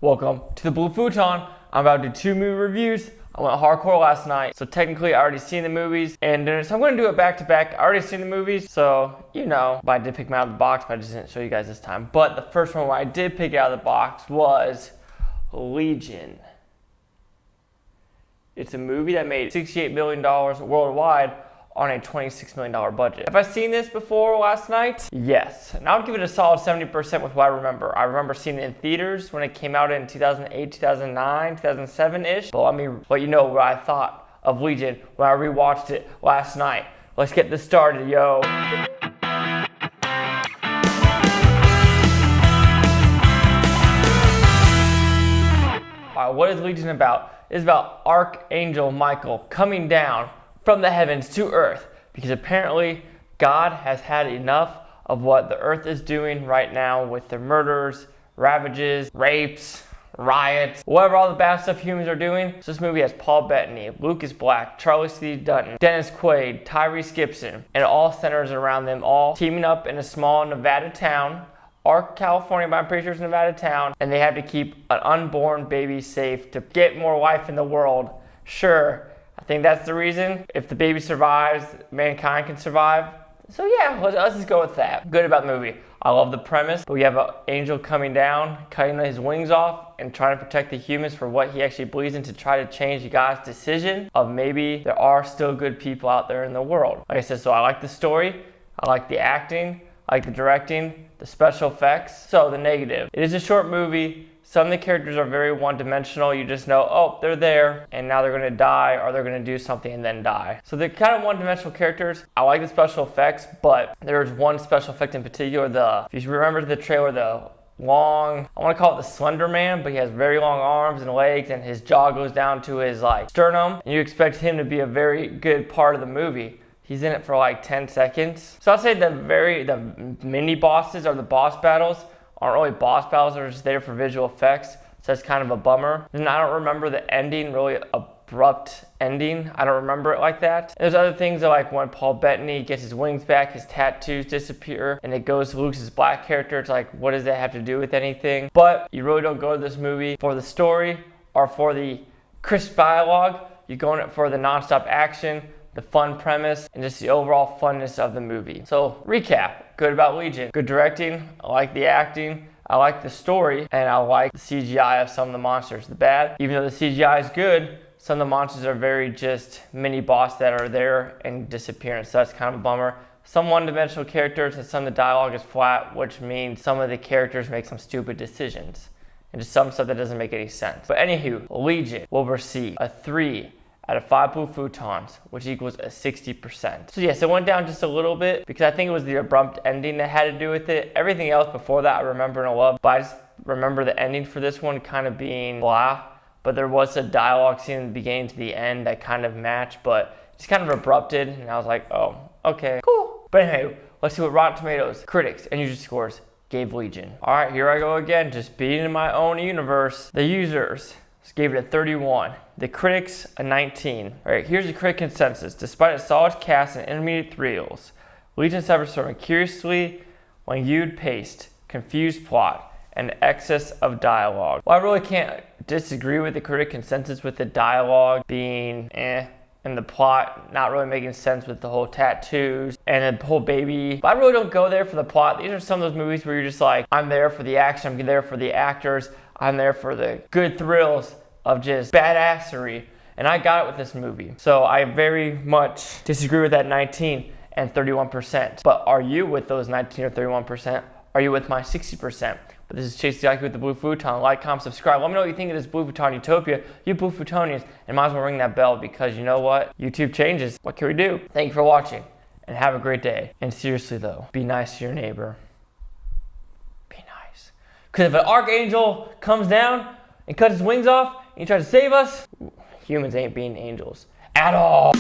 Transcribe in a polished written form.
Welcome to the Blue Futon. I'm about to do 2 movie reviews. I went hardcore last night, so technically I already seen the movies, and so I'm going to do it back to back. I already seen the movies, so you know, but I did pick them out of the box, but I just didn't show you guys this time. But the first one where I did pick out of the box was Legion. It's a movie that made $68 million worldwide on a $26 million budget. Have I seen this before last night? Yes. And I would give it a solid 70% with what I remember. I remember seeing it in theaters when it came out in 2008, 2009, 2007-ish. But let me let you know what I thought of Legion when I rewatched it last night. Let's get this started, yo. Alright, what is Legion about? It's about Archangel Michael coming down from the heavens to earth because apparently God has had enough of what the earth is doing right now with the murders, ravages, rapes, riots, whatever all the bad stuff humans are doing. So this movie has Paul Bethany, Lucas Black, Tyrese Dutton, Dennis Quaid, Tyrese Gibson, and it all centers around them all teaming up in a small Nevada town, California, but I'm pretty sure it's Nevada town, and they have to keep an unborn baby safe to get more life in the world. Sure, I think that's the reason. If the baby survives, mankind can survive. So yeah, let's just go with that. Good about the movie. I love the premise, but we have an angel coming down, cutting his wings off, and trying to protect the humans for what he actually believes in to try to change God's decision of maybe there are still good people out there in the world. Like I said, so I like the story, I like the acting, I like the directing, the special effects. So the negative. It is a short movie. Some of the characters are very one-dimensional. You just know, oh, they're there, and now they're going to die, or they're going to do something and then die. So they're kind of one-dimensional characters. I like the special effects, but there's one special effect in particular. If you remember the trailer, the long, I want to call it the Slender Man, but he has very long arms and legs, and his jaw goes down to his sternum, and you expect him to be a very good part of the movie. He's in it for like 10 seconds. So I'll say the mini bosses or the boss battles aren't really boss battles, they're just there for visual effects. So that's kind of a bummer. And I don't remember the ending, really abrupt ending. I don't remember it like that. And there's other things like when Paul Bethany gets his wings back, his tattoos disappear, and it goes to Lucas Black character. It's like, what does that have to do with anything? But you really don't go to this movie for the story or for the crisp dialogue. You're going it for the nonstop action, the fun premise, and just the overall funness of the movie. So recap, good about Legion. Good directing, I like the acting, I like the story, and I like the CGI of some of the monsters. The bad, even though the CGI is good, some of the monsters are very just mini boss that are there and disappearing. So that's kind of a bummer. Some one-dimensional characters and some of the dialogue is flat, which means some of the characters make some stupid decisions. And just some stuff that doesn't make any sense. But anywho, Legion will receive a 3 out of 5 Blue Futons, which equals a 60%. So yes, it went down just a little bit because I think it was the abrupt ending that had to do with it. Everything else before that I remember and I love, but I just remember the ending for this one kind of being blah, but there was a dialogue scene in the beginning to the end that kind of matched, but it's kind of abrupted, and I was like, oh, okay, cool. But anyway, let's see what Rotten Tomatoes, critics, and user scores gave Legion. All right, here I go again, just being in my own universe. The users gave it a 31. The critics, a 19. All right, here's the critic consensus. Despite a solid cast and intermediate thrills, Legion suffers from a curiously languid pace, confused plot, and excess of dialogue. Well, I really can't disagree with the critic consensus with the dialogue being and the plot not really making sense with the whole tattoos and the whole baby. But I really don't go there for the plot. These are some of those movies where you're just like, I'm there for the action, I'm there for the actors, I'm there for the good thrills of just badassery, and I got it with this movie. So I very much disagree with that 19 and 31%. But are you with those 19 or 31%? Are you with my 60%? But this is Chase Yaki with the Blue Futon. Like, comment, subscribe. Let me know what you think of this Blue Futon utopia. You Blue Futonians, and might as well ring that bell because you know what? YouTube changes. What can we do? Thank you for watching, and have a great day. And seriously though, be nice to your neighbor. Be nice. Because if an archangel comes down and cuts his wings off, and he tries to save us, humans ain't being angels at all.